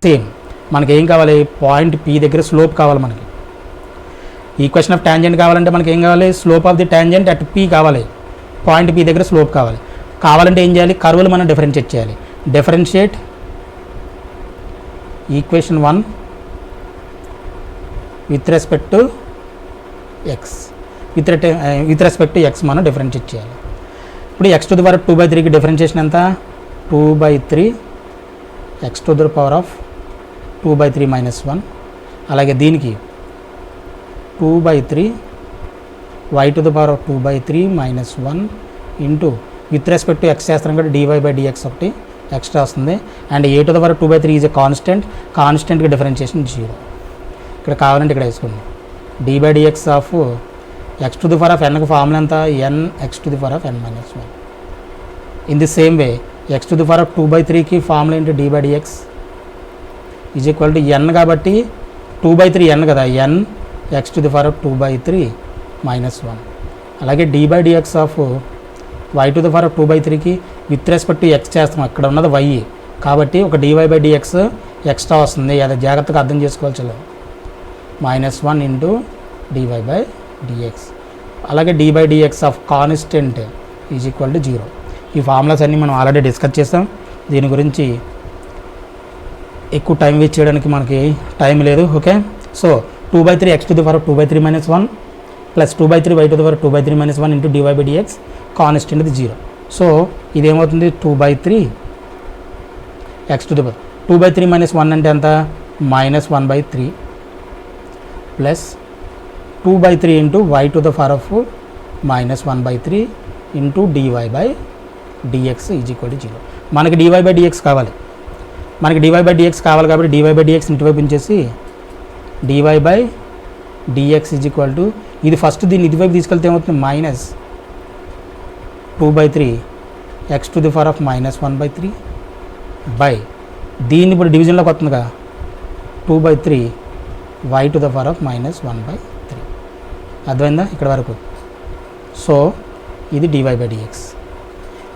Same మనకి ఏం కావాలి, పాయింట్ పి దగ్గర స్లోప్ కావాలి మనకి. ఈక్వేషన్ ఆఫ్ ట్యాంజెంట్ కావాలంటే మనకి ఏం కావాలి, slope of the tangent at P కావాలి, పాయింట్ పి దగ్గర స్లోప్ కావాలంటే ఏం చేయాలి, కర్వ్లు మనం డిఫరెన్షియేట్ చేయాలి. Differentiate equation 1 with respect to x, with respect to x మనం డిఫరెన్షియేట్ చేయాలి. ఇప్పుడు ఎక్స్ టు ది పవర్ 2/3కి డిఫరెన్షియేషన్ ఎంత, 2/3 x to the power of 2/3 - 1. అలాగే దీనికి 2/3 y to the power of 2/3 - 1 into with respect to x చేస్తాం కాబట్టి dy/dx ఒకటి ఎక్స్ట్రా వస్తుంది. And a to the power 2/3 is a కాన్స్టెంట్కి డిఫరెన్షియేషన్ 0. ఇక్కడ కావాలంటే ఇక్కడ వేసుకోండి, d/dx of x to the power of nకి ఫార్ములా ఎంత, n x to the power of n - 1. In the same way x to the power of 2/3కి formula ఏంటి, d/dx is equal to n కాబట్టి 2/3 n కదా, n x to the power of 2/3 - 1. అలాగే d/dx of y to the power of 2/3కి with respect to x చేస్తాం, అక్కడ ఉన్నది y కాబట్టి ఒక dy/dx ఎక్స్ట్రా వస్తుంది, అది జాగ్రత్తగా అర్థం చేసుకోవచ్చు. -1 ఇంటూ dy/dx. అలాగే d/dx of constant is equal to 0. ఈ ఫార్ములాస్ అన్నీ మనం ఆల్రెడీ డిస్కస్ చేస్తాం, దీని గురించి ఎక్కువ టైం వేస్ట్ చేయడానికి మనకి టైం లేదు. Okay, so 2/3 x to the power 2/3 - 1 plus 2/3 y to the power 2/3 - 1 into dy/dx, constant ఇది 0. సో ఇదేమవుతుంది, 2/3 x టు ది పవర్ 2/3 - 1 అంటే ఎంత, -1/3 plus 2/3 into y to the power of -1/3 into dy/dx is equal to 0. మనకి dy/dx కావాలి, కాబట్టి dy/dx ఇటువైపు ఉంచేసి dy/dx is equal to, ఇది ఫస్ట్ దీన్ని ఇటువైపు తీసుకెళ్తే ఏమవుతుంది, -2/3 x to the power of -1/3 by దీన్ని ఇప్పుడు డివిజన్లోకి వస్తుందిగా 2/3 y to the power of -1/3. అర్థమైందా ఇక్కడ వరకు? సో ఇది dy/dx.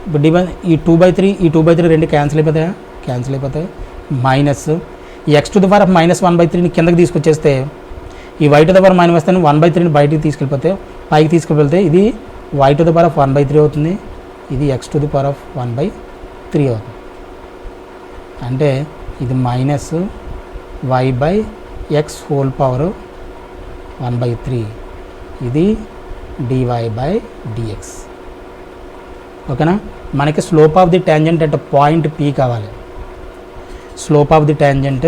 ఇప్పుడు ఈ 2/3 రెండు క్యాన్సిల్ అయిపోతాయి, మైనస్ ఈ x to the power of -1/3ని కిందకి తీసుకొచ్చేస్తే ఈ y టు ద పవర్ -1/3ని బయటికి పైకి తీసుకెళ్తే ఇది y to the power of 1/3 అవుతుంది, ఇది x to the power of 1/3 అవుతుంది. అంటే ఇది -y/x హోల్ పవర్ 1/3, ఇది dy/dx. ఓకేనా? మనకి స్లోప్ ఆఫ్ ది ట్యాంజెంట్ అంటే పాయింట్ P కావాలి. Slope of the tangent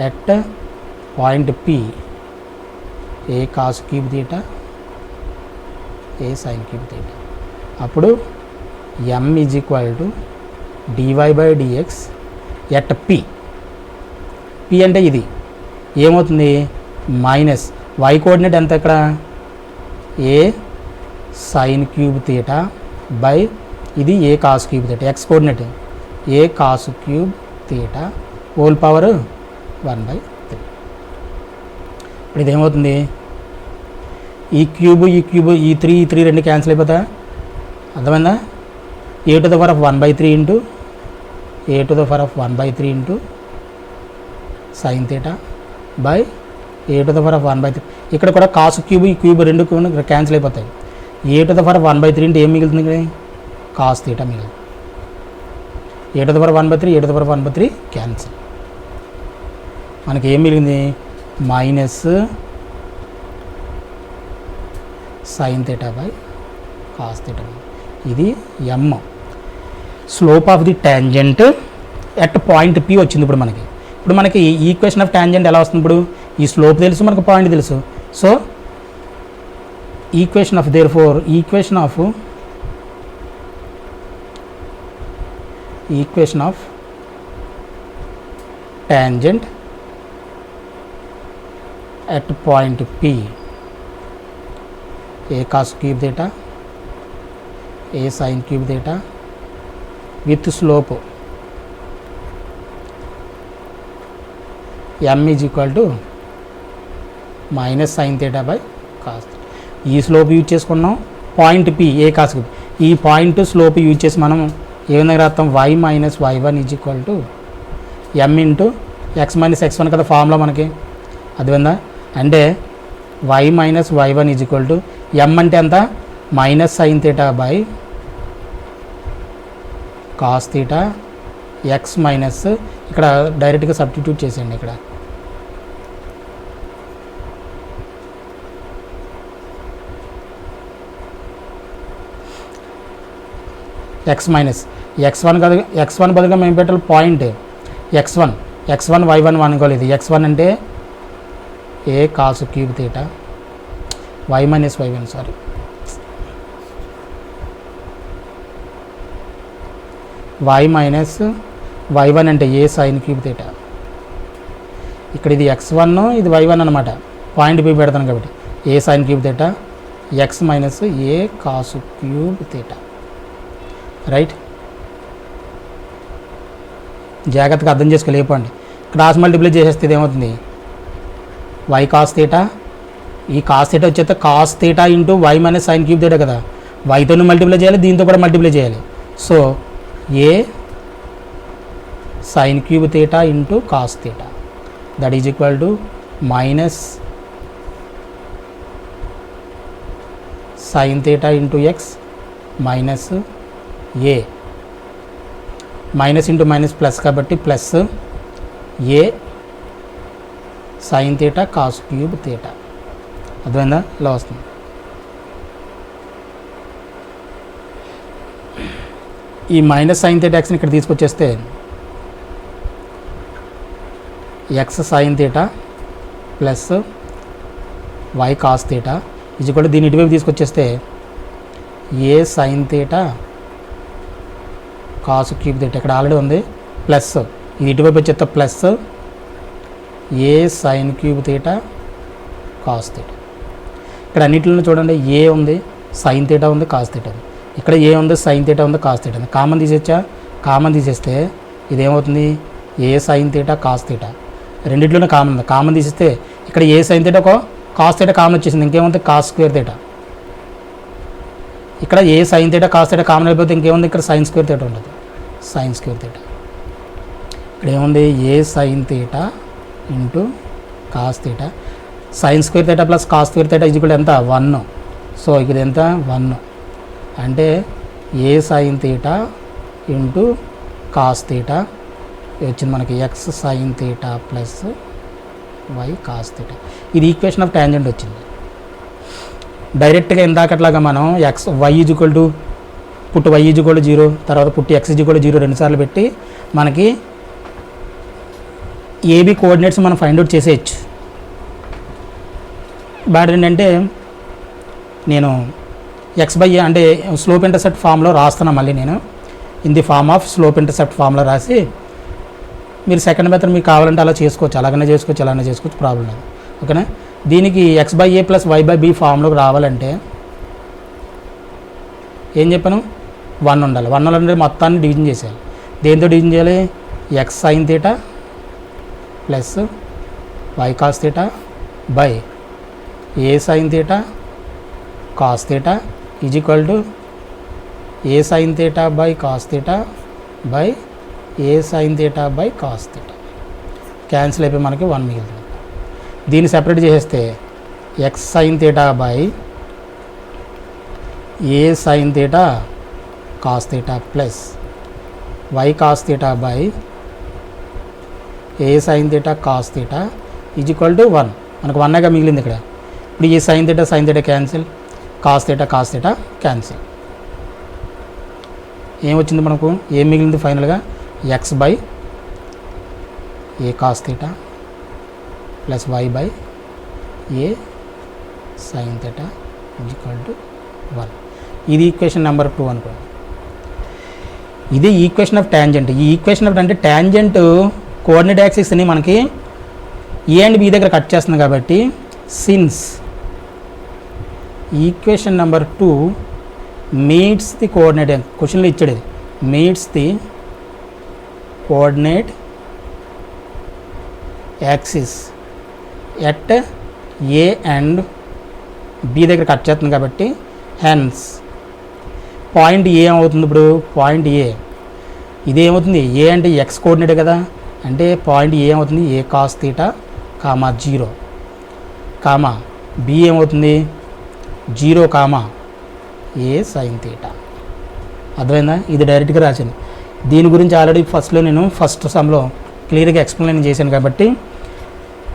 at point P a cos cube theta a sine cube theta. అప్పుడు m is equal to dy/dx at P అంటే ఇది ఏమవుతుంది, minus y coordinate ఎంత, ఇక్కడ a sine cube theta by ఇది a cos cube theta, x coordinate a cos cube theta whole power 1/3. ఇప్పుడు ఇదేమవుతుంది, ఈ cube ఈ 3 రెండు క్యాన్సిల్ అయిపోతా. అర్థమైందా? A to the power of 1/3 into sine theta by a to the power of 1/3. ఇక్కడ కూడా cos cube ఈ క్యూబ్ రెండు క్యాన్సిల్ అయిపోతాయి. A to the power of 1/3 into ఏం మిగులుతుంది, ఇక్కడ కాస్ తీటా మిగులుతుంది. A to the power 1/3 cancel. మనకి ఏం మిగిలింది, minus sine theta by cos theta. ఇది m slope of the tangent at point P వచ్చింది. ఇప్పుడు మనకి ఈక్వేషన్ ఆఫ్ ట్యాంజెంట్ ఎలా వస్తుంది, ఇప్పుడు ఈ స్లోప్ తెలుసు, మనకు పాయింట్ తెలుసు. So equation of tangent at point P a cos cube theta a sine cube theta with slope m is equal to minus sine theta by cos. ఈ slope use చేసుకున్నాం, point P A cos ఈ point slope use చేసి మనం ఏ విధంగా రాస్తాం y minus y1 is equal to m into x minus x1 కదా formula మనకి అర్థమైందా అంటే y minus y1 is equal to m అంటే ఎంత minus sine theta by cos theta X minus ఇక్కడ డైరెక్ట్గా సబ్స్టిట్యూట్ చేసేయండి ఇక్కడ ఎక్స్ మైనస్ x1 కదా x1 బదులుగా మేము పెట్టాలి పాయింట్ x1 y1 అనుకోలేదు x1 అంటే a cos cube theta y minus y1 sorry y minus y1 అంటే ఏ సైన్ క్యూబ్ థీటా ఇక్కడ ఇది x1 ఇది y1 అనమాట పాయింట్ పి పెడతాను కాబట్టి a sine cube theta x minus a cos cube theta right జాగ్రత్తగా అర్థం చేసుకోలేకపోండి క్రాస్ మల్టిప్లై చేసేస్తే ఇది ఏమవుతుంది y కాస్ థీటా ఈ కాస్ థీటా వచ్చేస్తే cos theta into y minus sine cube theta కదా వైతోనే మల్టిప్లై చేయాలి దీంతో కూడా మల్టిప్లై చేయాలి so a sine cube theta into cos theta that is equal to minus sine theta into x minus a minus into minus plus కాబట్టి plus a sine theta cos cube theta అర్థమైందా ఇలా వస్తుంది ఈ minus sine theta ఎక్స్ని ఇక్కడ తీసుకొచ్చేస్తే x sine theta plus y cos theta ఇది కూడా దీని ఇటువైపు తీసుకొచ్చేస్తే a sine theta cos cube theta ఇక్కడ ఆల్రెడీ ఉంది ప్లస్ ఇది ఇటువైపు వచ్చేస్తే plus a sine cube theta cos theta ఇక్కడ అన్నింటిలో చూడండి ఏ ఉంది సైన్ థీటా ఉంది కాస్ థీటా ఉంది ఇక్కడ ఏ ఉంది సైన్ థీటా ఉంది కాస్ థీటా ఉంది కామన్ తీసేచ్చా కామన్ తీసేస్తే ఇదేమవుతుంది a sine theta cos theta రెండిట్లోనే కామన్ ఉంది కామన్ తీసేస్తే ఇక్కడ a sine theta cos theta common వచ్చేసింది ఇంకేముంది కాస్ స్క్వేర్ థీటా ఇక్కడ a sine theta cos theta common అయిపోతే ఇంకేముంది ఇక్కడ సైన్ స్క్వేర్ థీటా ఉంటుంది సైన్ స్క్వేర్ థీటా ఇక్కడ ఏముంది a sine theta into cos theta sine square theta plus cos square theta ఇది కూడా ఎంత 1 సో ఇక్కడ ఎంత 1 అంటే a sine theta into cos theta వచ్చింది మనకి x sine theta plus y cos theta ఇది ఈక్వేషన్ ఆఫ్ టాంజెంట్ వచ్చింది డైరెక్ట్గా ఇందాకట్లాగా మనం x y equal to put y equal 0 తర్వాత పుట్టి ఎక్స్ ఈజ్వల్ 0 రెండుసార్లు పెట్టి మనకి ఏబీ కోఆర్డినేట్స్ మనం ఫైండ్ అవుట్ చేసేయచ్చు బ్యాడ్ ఏంటంటే నేను ఎక్స్ బై ఏ అంటే స్లోప్ ఇంటర్సెప్ట్ ఫామ్లో రాస్తున్నాను మళ్ళీ నేను in the form of slope intercept ఫామ్లో రాసి మీరు సెకండ్ మెథడ్ మీకు కావాలంటే అలా చేసుకోవచ్చు అలాగనే చేసుకోవచ్చు ప్రాబ్లం లేదు ఓకేనా దీనికి x by a plus y by b ఫామ్లోకి రావాలంటే ఏం చెప్పాను 1 ఉండాలి 1 ఉండాలంటే మొత్తాన్ని డివిజన్ చేసేయాలి దేంతో డివిజన్ చేయాలి x sine theta plus y cos theta by a sine theta cos theta is equal to a sine theta by cos theta by a sine theta by cos theta cancel అయిపోయి మనకి 1 మిగులుతుంది దీన్ని separate చేసేస్తే x sine theta by a sine theta cos theta plus y cos theta by a sine theta cos theta is equal to 1 మనకు 1గా మిగిలింది ఇక్కడ ఇప్పుడు ఈ sign theta cancel cos theta cancel ఏమొచ్చింది మనకు ఏం మిగిలింది ఫైనల్గా x by a cos theta plus y by a sine theta is equal to 1 ఇది ఈక్వేషన్ నెంబర్ 2 అనుకోండి ఇది ఈక్వేషన్ ఆఫ్ టాంజెంట్ ఈ ఈక్వేషన్ ఆఫ్ అంటే టాంజెంట్ కోఆర్డినేట్ యాక్సిస్ని మనకి ఏ అండ్ బి దగ్గర కట్ చేస్తుంది కాబట్టి since equation number 2 meets the coordinate క్వశ్చన్లో ఇచ్చాడు ఇది meets the coordinate axis at A and B దగ్గర కట్ చేస్తుంది కాబట్టి హెన్స్ పాయింట్ ఏ ఏమవుతుంది ఇప్పుడు పాయింట్ ఏ ఇది ఏమవుతుంది ఏ అంటే ఎక్స్ కోఆర్డినేట్ కదా అంటే పాయింట్ ఏ ఏమవుతుంది a cos theta comma 0 comma b ఏమవుతుంది 0 కామా ఏ సైన్ తీటా. అర్థమైందా? ఇది డైరెక్ట్గా రాశాను. దీని గురించి ఆల్రెడీ ఫస్ట్లో నేను ఫస్ట్ సమ్లో క్లియర్గా ఎక్స్ప్లెయిన్ చేశాను కాబట్టి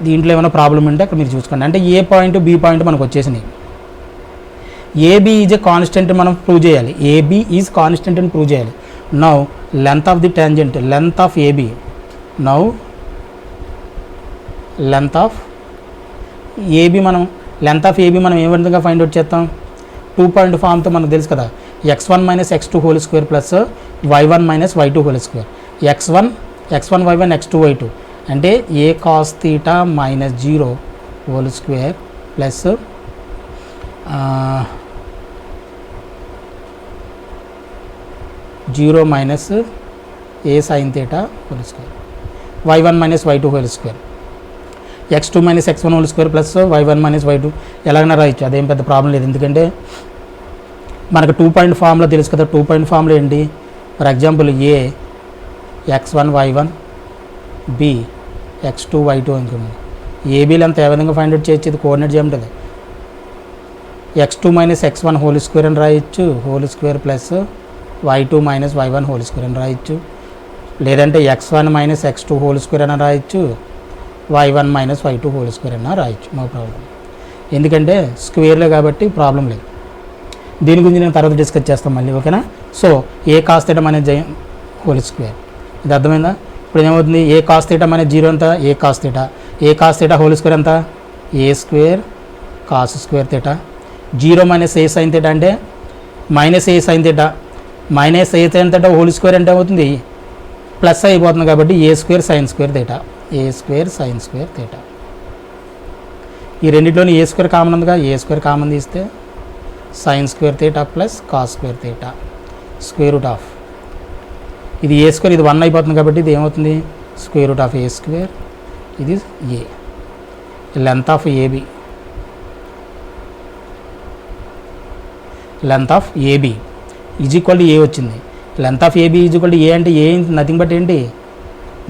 దీంట్లో ఏమైనా ప్రాబ్లం ఉంటే అక్కడ మీరు చూసుకోండి. అంటే ఏ పాయింట్ బి పాయింట్ మనకు వచ్చేసినాయి. ఏబి ఈజ్ ఏ కాన్స్టెంట్ మనం ప్రూవ్ చేయాలి. ఏబి ఈజ్ కాన్స్టెంట్ అని ప్రూవ్ చేయాలి. Now length of the tangent length of AB now length of AB length of AB మనం ఏ విధంగా ఫైండ్ అవుట్ చేస్తాం 2 పాయింట్ ఫామ్తో మనకు తెలుసు కదా x1 minus x2 whole square plus y1 minus y2 whole square x1 y1 x2 y2 అంటే a cos theta minus 0 whole square plus zero minus a sine theta whole square y1 minus y2 whole square x2 minus x1 whole square plus y1 minus y2 ఎలాగైనా రాయొచ్చు. అదేం పెద్ద problem లేదు. ఎందుకంటే మనకు 2 point ఫామ్లో తెలుసు కదా. 2 పాయింట్ ఫామ్లో ఏంటి for example A x1 y1 B x2 y2 అనుకున్నాం. ఏబీలు అంత ఏ విధంగా ఫైండ్ అవుట్ చేయొచ్చు ఇది కోఆర్డినేట్ చేయమంటుంది x2 minus x1 whole square అని రాయొచ్చు whole square plus y2 minus y1 whole square అని రాయొచ్చు. లేదంటే x1 minus x2 whole square అని రాయొచ్చు y1 minus y2 whole square అన్న రాయొచ్చు. No problem. ఎందుకంటే స్క్వేర్లే కాబట్టి ప్రాబ్లం లేదు. దీని గురించి నేను తర్వాత డిస్కస్ చేస్తాను మళ్ళీ. ఓకేనా? So a cos theta minus whole square ఇది అర్థమైందా? ఇప్పుడు ఏమవుతుంది ఏ కాస్ తీటా మైనస్ 0 అంతా a cos theta whole square అంతా a square cos square theta 0 minus a sine theta అంటే minus a sine theta minus a sine theta whole square అంటే అవుతుంది plus అయిపోతుంది కాబట్టి a square sine square theta a square sine square theta. ఈ రెండింటిలోని a square common ఉందిగా a square common తీస్తే sine square theta plus cos square theta square root of ఇది a square ఇది 1 అయిపోతుంది కాబట్టి ఇది ఏమవుతుంది square root of a square ఇది a length of AB length of AB is equal to a వచ్చింది. Length of AB is equal to a అంటే a nothing but ఏంటి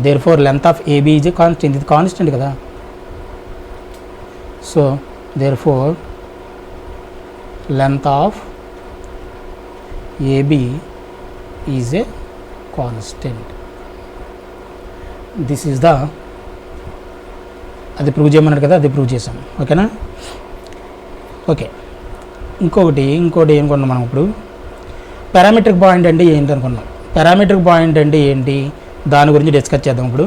therefore length of AB is a constant. ఇది constant కదా. So therefore length of AB is a constant. This is the అది prove చేయమన్నాడు కదా అది prove చేసాం. ఓకేనా? ఓకే. ఇంకోటి ఏం కొన్నాం మనం ఇప్పుడు పారామెట్రిక్ పాయింట్ అంటే ఏంటి అనుకున్నాం. పారామెట్రిక్ పాయింట్ అంటే ఏంటి దాని గురించి డిస్కస్ చేద్దాం ఇప్పుడు.